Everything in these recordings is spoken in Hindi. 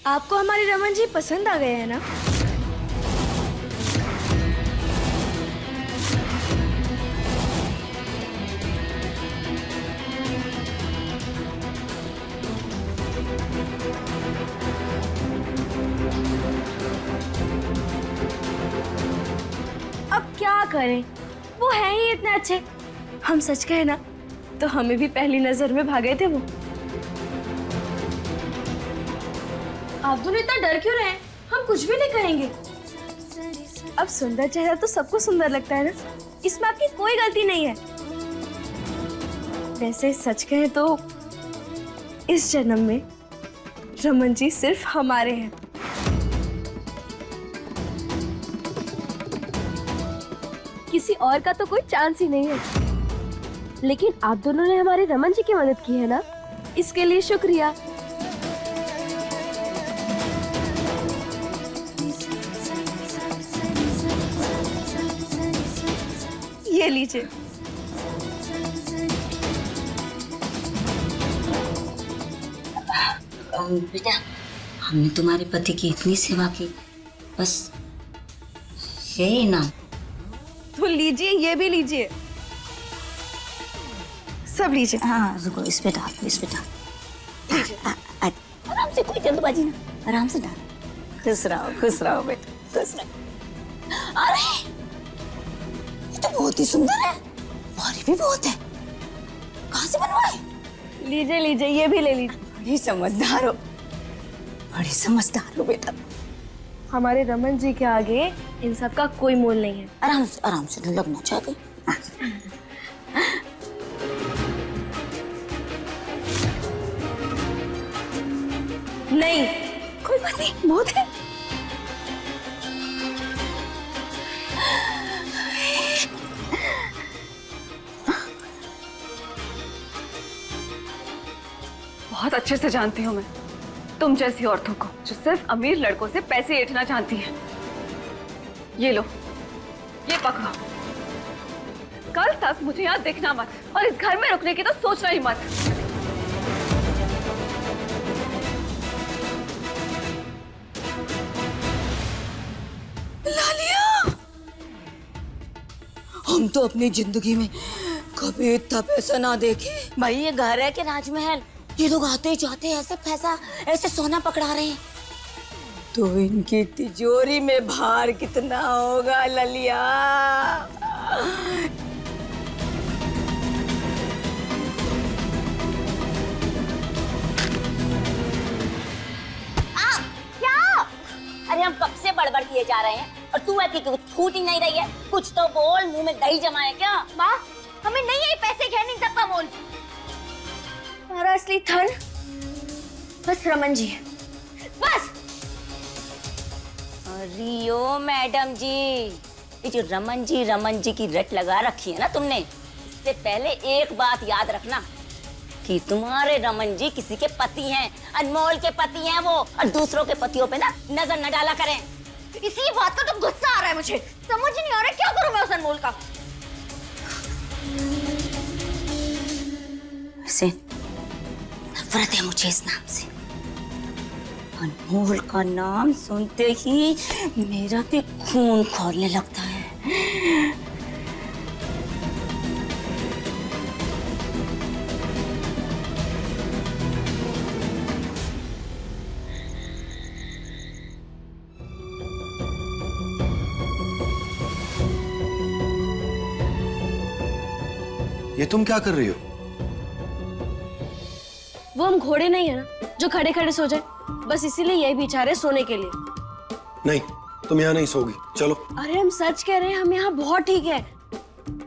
आपको हमारे रमन जी पसंद आ गए हैं ना? अब क्या करें, वो है ही इतने अच्छे। हम सच कहे ना तो हमें भी पहली नजर में भागे थे वो। आप दोनों इतना डर क्यों रहे हैं? हम कुछ भी नहीं कहेंगे। अब सुंदर चेहरा तो सबको सुंदर लगता है ना, इसमें आपकी कोई गलती नहीं है। वैसे सच कहे तो इस जन्म में रमन जी सिर्फ हमारे हैं। किसी और का तो कोई चांस ही नहीं है। लेकिन आप दोनों ने हमारे रमन जी की मदद की है ना, इसके लिए शुक्रिया। ये लीजिए। बेटा, हमने तुम्हारे पति की इतनी सेवा की, बस यही ना। तो लीजिए, ये भी लीजिए, सब लीजिए। हाँ रुको, इस पे डाल, इस पे डाल। आराम से, कोई जल्दबाजी ना, आराम से डाल। खुश रहो बेटा, खुश रहो। अरे ये तो बहुत ही सुंदर है, भारी भी बहुत है। कहाँ से बनवाए? लीजिए लीजिए, ये भी ले लीजिए। बड़ी समझदार हो बेटा। हमारे रमन जी के आगे इन सब का कोई मोल नहीं है। आराम से लगना चाहिए। नहीं, कोई बात नहीं, बहुत है। बहुत अच्छे से जानती हूँ मैं तुम जैसी औरतों को जो सिर्फ अमीर लड़कों से पैसे ऐंठना चाहती हैं। ये लो, ये पकड़ो। कल तक मुझे यहाँ देखना मत, और इस घर में रुकने की तो सोचना ही मत। लालिया, हम तो अपनी जिंदगी में कभी इतना पैसा ना देखे। भाई ये घर है कि राजमहल? ये लोग आते ही जाते ऐसे पैसा, ऐसे सोना पकड़ा रहे हैं, तो इनकी तिजोरी में भार कितना होगा ललिया। क्या? अरे हम कब से बड़बड़ किए जा रहे हैं और तू है कि कुछ छूट ही नहीं रही है। कुछ तो बोल, मुंह में दही जमा है क्या? माँ, हमें नहीं है पैसे घेरने सबका मोल। हमारा असली धन बस रमन जी है, बस। रियो मैडम जी, ये जो रमन जी की रट लगा रखी है ना तुमने, इससे पहले एक बात याद रखना कि तुम्हारे रमन जी किसी के पति हैं, अनमोल के पति हैं वो, और दूसरों के पतियों पे ना नजर न डाला करें। इसी बात का तो गुस्सा आ रहा है मुझे, समझ नहीं आ रहा क्या करूं मैं उस अनमोल का। वैसे नफरत है मुझे इस नाम से। अनमोल का नाम सुनते ही मेरा भी खून खौलने लगता है। ये तुम क्या कर रही हो? वो हम घोड़े नहीं है ना जो खड़े खड़े सो जाए, बस इसीलिए यही बिछा रहे सोने के लिए। नहीं, तुम यहाँ नहीं सोगी, चलो। अरे हम सच कह रहे हैं, हम यहाँ बहुत ठीक है।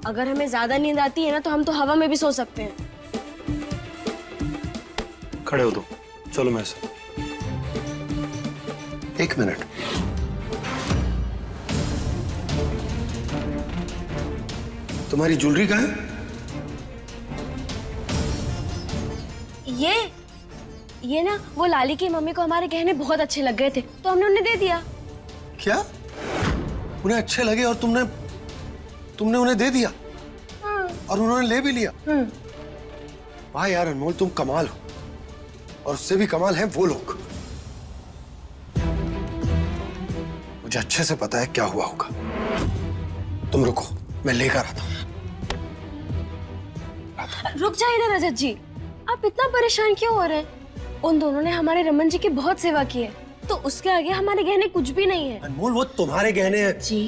अगर हमें ज्यादा नींद आती है ना तो हम तो हवा में भी सो सकते हैं। खड़े हो तुम, चलो मेरे साथ। एक मिनट। तुम्हारी ज्वेलरी कहाँ है? ये ना वो लाली की मम्मी को हमारे गहने बहुत अच्छे लग गए थे तो हमने उन्हें दे दिया। क्या? उन्हें अच्छे लगे और तुमने उन्हें दे दिया? और उन्होंने ले भी लिया? वाह यार अनमोल, तुम कमाल हो। और उससे भी कमाल है वो लोग मुझे अच्छे से पता है क्या हुआ होगा। तुम रुको, मैं लेकर आता हूँ। रुक जाइए ना रजत जी, आप इतना परेशान क्यों हो रहे हैं? उन दोनों ने हमारे रमन जी की बहुत सेवा की है, तो उसके आगे हमारे गहने कुछ भी नहीं है। अनमोल, वो तुम्हारे गहने हैं। जी,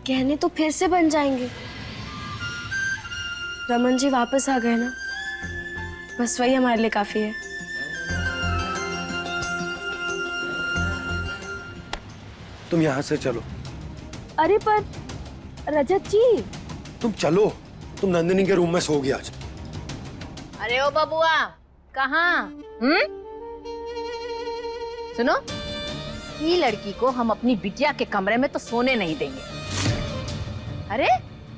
गहने तो फिर से बन जाएंगे। रमन जी वापस आ गए ना, बस वही हमारे लिए काफी है। तुम यहाँ से चलो। अरे पर रजत जी, तुम चलो, तुम नंदिनी के रूम में सोओगी आज। अरे ओ बबुआ, कहाँ? सुनो, ये लड़की को हम अपनी बिटिया के कमरे में तो सोने नहीं देंगे। अरे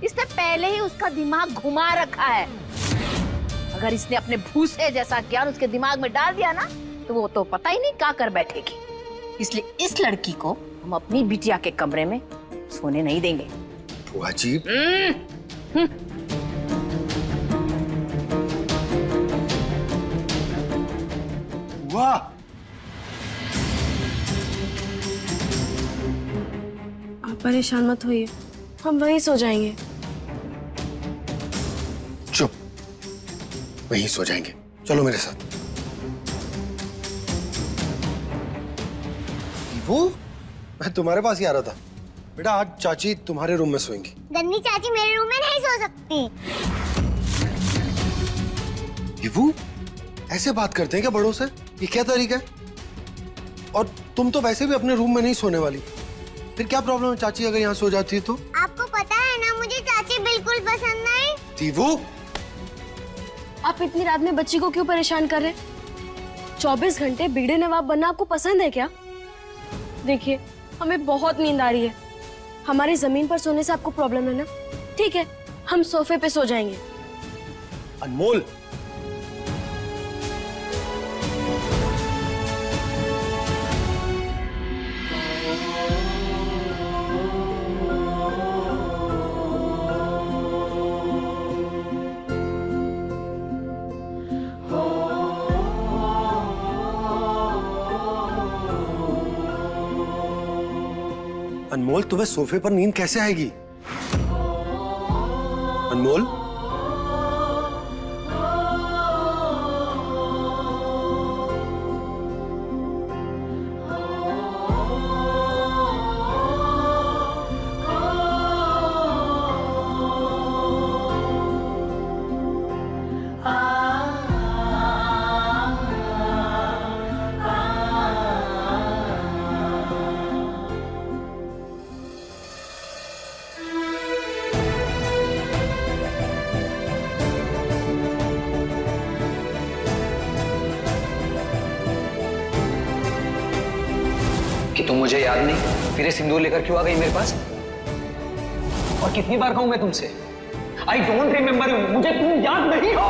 इसने पहले ही उसका दिमाग घुमा रखा है। अगर इसने अपने भूसे जैसा ज्ञान उसके दिमाग में डाल दिया ना, तो वो तो पता ही नहीं क्या कर बैठेगी। इसलिए इस लड़की को हम अपनी बिटिया के कमरे में सोने नहीं देंगे। बुआ जी, वाह, आप परेशान मत होइए, हम वहीं सो जाएंगे। चुप, वहीं सो जाएंगे। चलो मेरे साथ। वो मैं तुम्हारे पास ही आ रहा था। बेटा, आज चाची तुम्हारे रूम में सोएंगी। गन्नी चाची मेरे रूम में नहीं सो सकती। वो ऐसे बात करते हैं क्या बड़ों से? ये क्या तरीका है? और तुम तो वैसे भी अपने रूम में नहीं सोने वाली, फिर क्या प्रॉब्लम है चाची अगर यहाँ सो जाती है तो? आपको पता है ना, मुझे चाची बिल्कुल पसंद नहीं। दीवू, आप इतनी रात में बच्ची को क्यों परेशान कर रहे? 24 घंटे बिगड़े नवाब बनना आपको पसंद है क्या? देखिए, हमें बहुत नींद आ रही है। हमारी जमीन पर सोने से आपको प्रॉब्लम है ना? ठीक है, हम सोफे पे सो जाएंगे। अनमोल, अनमोल, तुम्हें सोफे पर नींद कैसे आएगी? अनमोल, कि तुम मुझे याद नहीं, फिर ये सिंदूर लेकर क्यों आ गई मेरे पास? और कितनी बार कहूं मैं तुमसे, आई डोंट रिमेम्बर यू, मुझे तुम याद नहीं हो।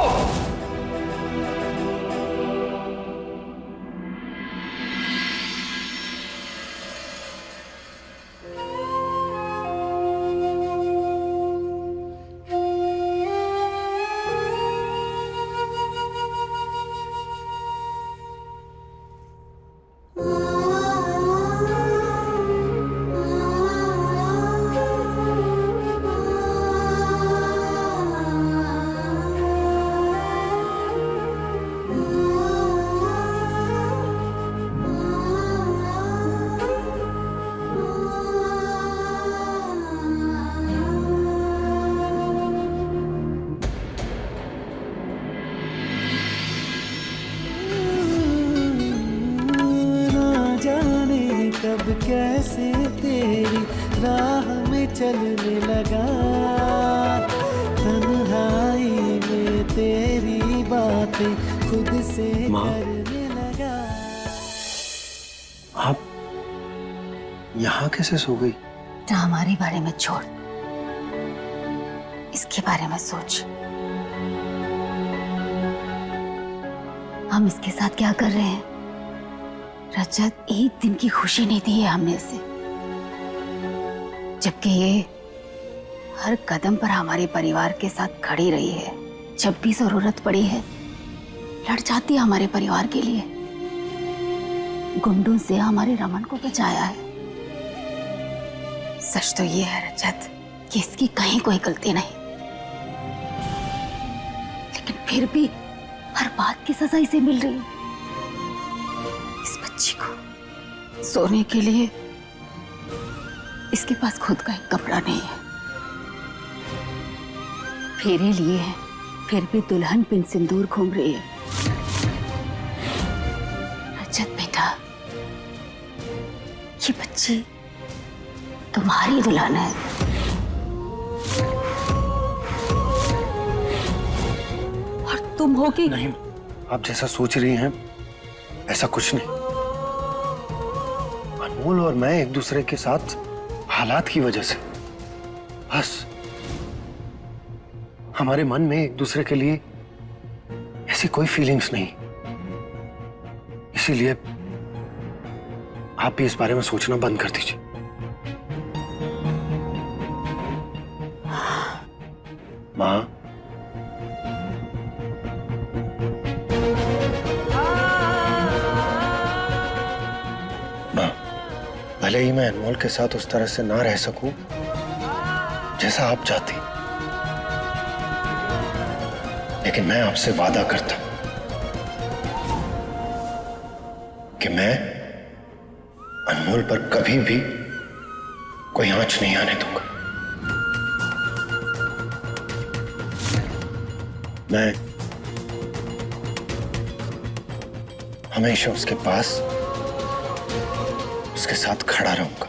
कब कैसे तेरी राह में चलने लगा, तन्हाई में तेरी बातें खुद से करने लगा। आप यहाँ कैसे सो गई? तो हमारे बारे में छोड़, इसके बारे में सोच। हम इसके साथ क्या कर रहे हैं? रजत एक दिन की खुशी नहीं दी है हमने इसे, जबकि ये हर कदम पर हमारे परिवार के साथ खड़ी रही है। जब भी जरूरत पड़ी है लड़ जाती है हमारे परिवार के लिए। गुंडों से हमारे रमन को बचाया है। सच तो ये है रजत कि इसकी कहीं कोई गलती नहीं, लेकिन फिर भी हर बात की सजा इसे मिल रही है। इस बच्ची को सोने के लिए इसके पास खुद का एक कपड़ा नहीं है, फेरे लिए हैं फिर भी दुल्हन बिन सिंदूर घूम रही है। रजत बेटा, ये बच्ची तुम्हारी दुल्हन है। और तुम होगी नहीं, आप जैसा सोच रही हैं ऐसा कुछ नहीं। अनमोल और मैं एक दूसरे के साथ हालात की वजह से, बस हमारे मन में एक दूसरे के लिए ऐसी कोई फीलिंग्स नहीं, इसीलिए आप भी इस बारे में सोचना बंद कर दीजिए। माँ, भले ही मैं अनमोल के साथ उस तरह से ना रह सकूं जैसा आप चाहती, लेकिन मैं आपसे वादा करता हूं कि मैं अनमोल पर कभी भी कोई आंच नहीं आने दूंगा। मैं हमेशा उसके पास उसके साथ खड़ा रहूंगा।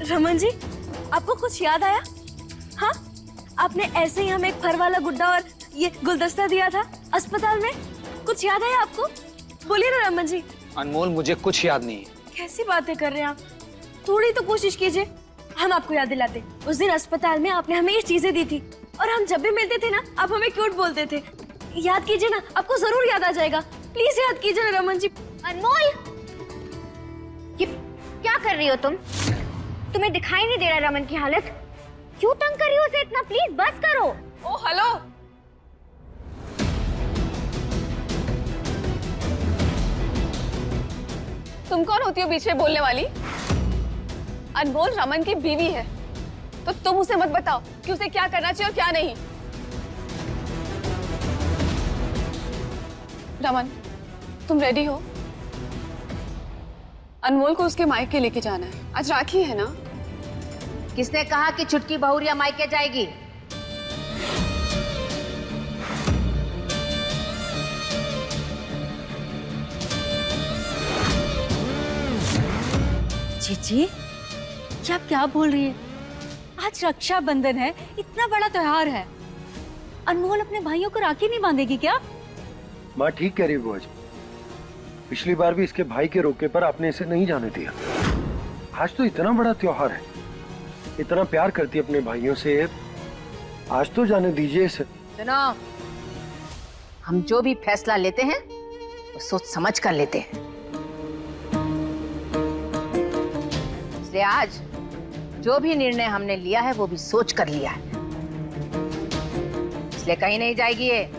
रमन जी, आपको कुछ याद आया? हाँ, आपने ऐसे ही हमें एक फर वाला गुड्डा और ये गुलदस्ता दिया था अस्पताल में, कुछ याद आया आपको? बोलिए ना रमन जी। अनमोल, मुझे कुछ याद नहीं है। कैसी बातें कर रहे हैं आप? थोड़ी तो कोशिश कीजिए, हम आपको याद दिलाते। उस दिन अस्पताल में आपने हमें ये चीजें दी थी और हम जब भी मिलते थे ना, आप हमें क्यूट बोलते थे। याद कीजिए ना, आपको जरूर याद आ जाएगा। प्लीज याद कीजिए ना रमन जी। अनमोल, ये क्या कर रही हो तुम? तुम्हें दिखाई नहीं दे रहा रमन की हालत? क्यों तंग कर रही हो उसे इतना? प्लीज बस करो। ओ हेलो, तुम कौन होती हो बीच में बोलने वाली? अनमोल रमन की बीवी है, तो तुम उसे मत बताओ कि उसे क्या करना चाहिए और क्या नहीं। रमन, तुम रेडी हो? अनमोल को उसके मायके लेके जाना है। आज राखी है ना? किसने कहा कि छुटकी बहुरिया मायके जाएगी? जीजी, क्या आप क्या बोल रही है? आज रक्षाबंधन है, इतना बड़ा त्योहार है, अनमोल अपने भाइयों को राखी नहीं बांधेगी क्या? माँ ठीक कह रही है बुआ जी, पिछली बार भी इसके भाई के रोके पर आपने इसे नहीं जाने दिया। आज तो इतना बड़ा त्योहार है, इतना प्यार करती है अपने भाइयों से, आज तो जाने दीजिए इसे। सुनो, हम जो भी फैसला लेते हैं वो सोच समझ कर लेते हैं, इसलिए आज जो भी निर्णय हमने लिया है वो भी सोच कर लिया है, इसलिए कहीं नहीं जाएगी ये।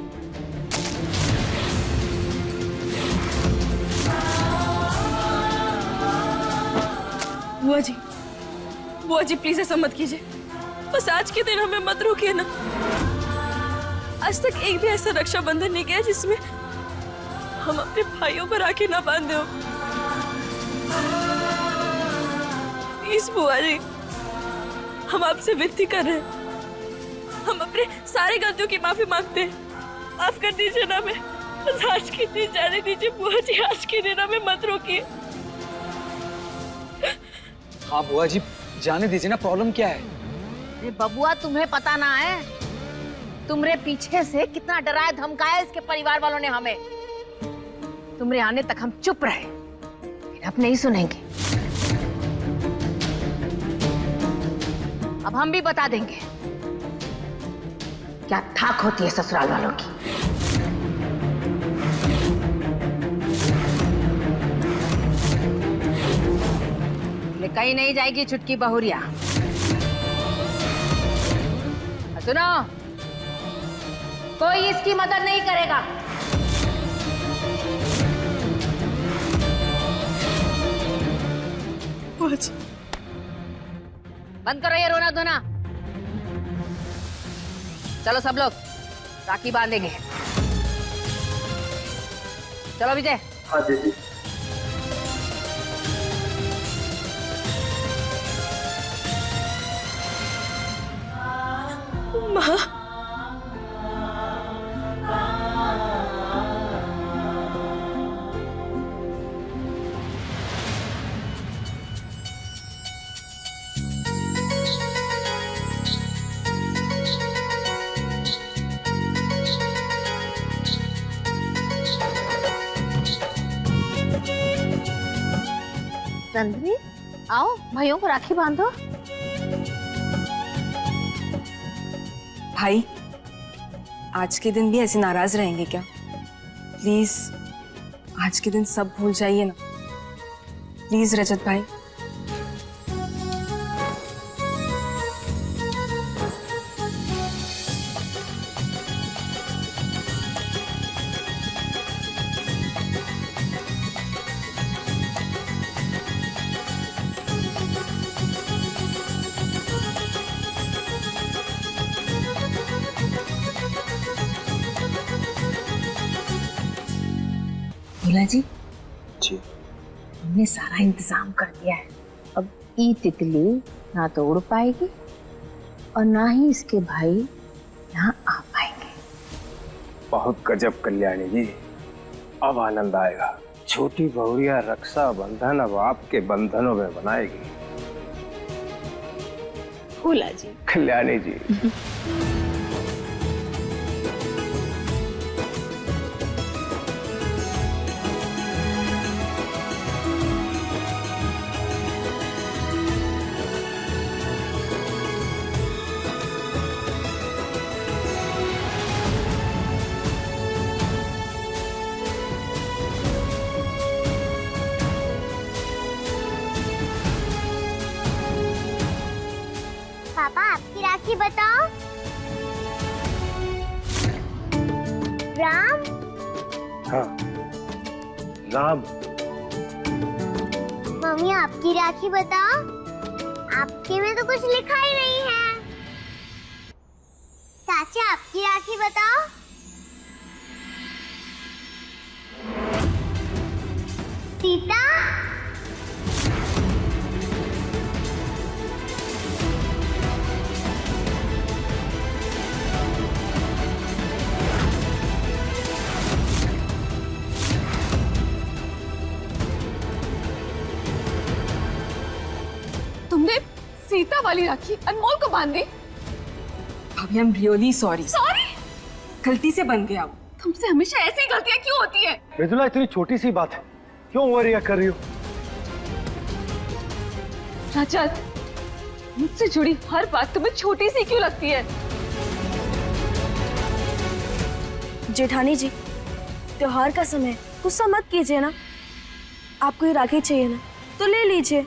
बुआ जी प्लीज ऐसा मत कीजिए, बस आज के दिन हमें मत रोकिए ना। आज तक एक भी ऐसा रक्षाबंधन नहीं गया जिसमें हम अपने भाइयों पर राखी ना बांधे हो। प्लीज बुआ जी, हम आपसे विनती कर रहे हैं, हम अपने सारे गलतियों की माफी मांगते हैं, माफ कर दीजिए ना हमें। बस आज के दिन जाने दीजिए बुआ जी, आज के दिन हमें मत रोकिए। हाँ बुआ जी, जाने दीजिए ना, प्रॉब्लम क्या है? अरे बबुआ, तुम्हें पता ना है तुम्हारे पीछे से कितना डराया धमकाया इसके परिवार वालों ने हमें। तुम्हारे आने तक हम चुप रहे, लेकिन अब नहीं सुनेंगे। अब हम भी बता देंगे क्या थाक होती है ससुराल वालों की। ले कहीं नहीं जाएगी छुटकी बहुरिया। सुनो, कोई इसकी मदद नहीं करेगा। बंद करो ये रोना धोना। चलो सब लोग राखी बांधेंगे। चलो विजय। हाँ दीदी। माँ, रणधीर, आओ भाइयों को राखी बांधो। भाई, आज के दिन भी ऐसे नाराज रहेंगे क्या? प्लीज आज के दिन सब भूल जाइए ना, प्लीज रजत भाई। भोला जी, जी हमने सारा इंतजाम कर दिया है। अब ये तितली ना तो उड़ पाएगी और ना ही इसके भाई यहाँ आ पाएंगे। बहुत गजब कल्याणी जी, अब आनंद आएगा। छोटी बहुरिया रक्षा बंधन अब आपके बंधनों में बनाएगी। भोला जी। कल्याणी जी। पापा आपकी राखी बताओ। राम। हाँ राम। मम्मी आपकी राखी बताओ। आपके में तो कुछ लिखा ही नहीं है। चाचा आपकी राखी बताओ। सीता। तुमने सीता वाली राखी अनमोल को बांध दी? भाभी, आई एम रियली सॉरी। गलती से बन गया वो। तुमसे हमेशा ऐसी गलतियां क्यों होती है? मृदुला, इतनी छोटी सी बात है, क्यों ओवर रिएक्ट कर रही हो? रजत, मुझसे जुड़ी हर बात तुम्हें छोटी सी क्यों लगती है? जेठानी जी, त्योहार का समय, गुस्सा मत कीजिए ना। आपको ये राखी चाहिए ना, तो ले लीजिए।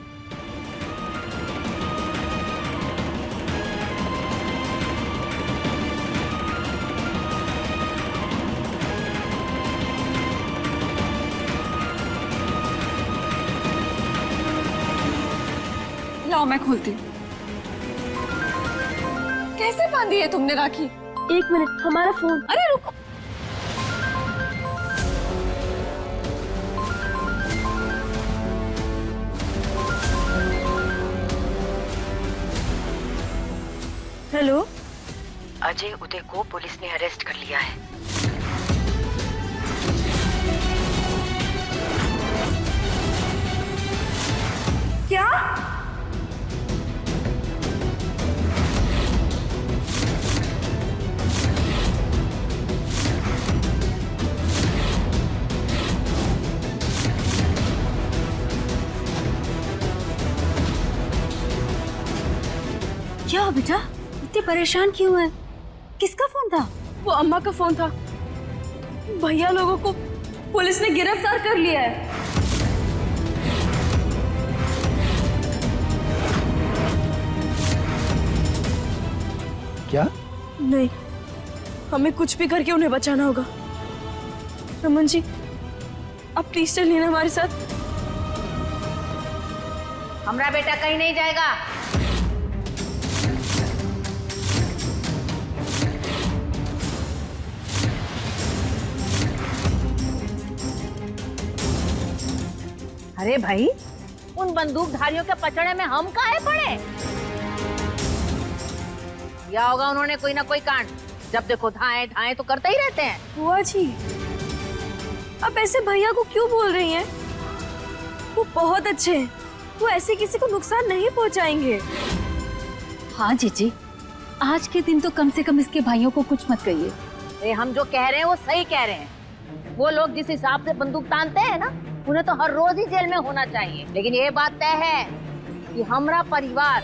लाओ मैं खोलती हूँ। कैसे बांधी है तुमने राखी? एक मिनट, हमारा फोन। अरे रुको। हेलो। अजय उदय को पुलिस ने अरेस्ट कर लिया है। क्या? क्या हो बेटा, इतने परेशान क्यों है? किसका फोन था? वो अम्मा का फोन था। भैया लोगों को पुलिस ने गिरफ्तार कर लिया है। क्या? नहीं, हमें कुछ भी करके उन्हें बचाना होगा। रमन जी, आप प्लीज चलिए ना हमारे साथ। हमारा बेटा कहीं नहीं जाएगा। अरे भाई, उन बंदूकधारियों के पचड़े में हम काहे पड़े? या होगा उन्होंने कोई ना कोई कांड, जब देखो धाए धाए तो करते ही रहते हैं। बुआ जी, आप ऐसे भैया को क्यों बोल रही हैं? वो बहुत अच्छे हैं, वो ऐसे किसी को नुकसान नहीं पहुंचाएंगे। हाँ जीजी, आज के दिन तो कम से कम इसके भाइयों को कुछ मत कहिए। अरे हम जो कह रहे हैं वो सही कह रहे हैं। वो लोग जिस हिसाब से बंदूक तानते हैं ना, उन्हें तो हर रोज ही जेल में होना चाहिए। लेकिन ये बात तय है कि हमारा परिवार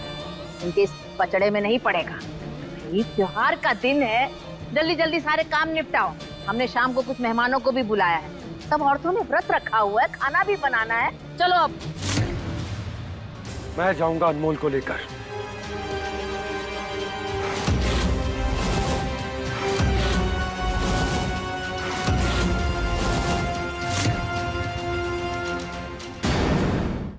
उनके इस पचड़े में नहीं पड़ेगा। ये त्योहार का दिन है, जल्दी जल्दी सारे काम निपटाओ। हमने शाम को कुछ मेहमानों को भी बुलाया है। सब औरतों ने व्रत रखा हुआ है, खाना भी बनाना है। चलो अब। मैं जाऊंगा अनमोल को लेकर।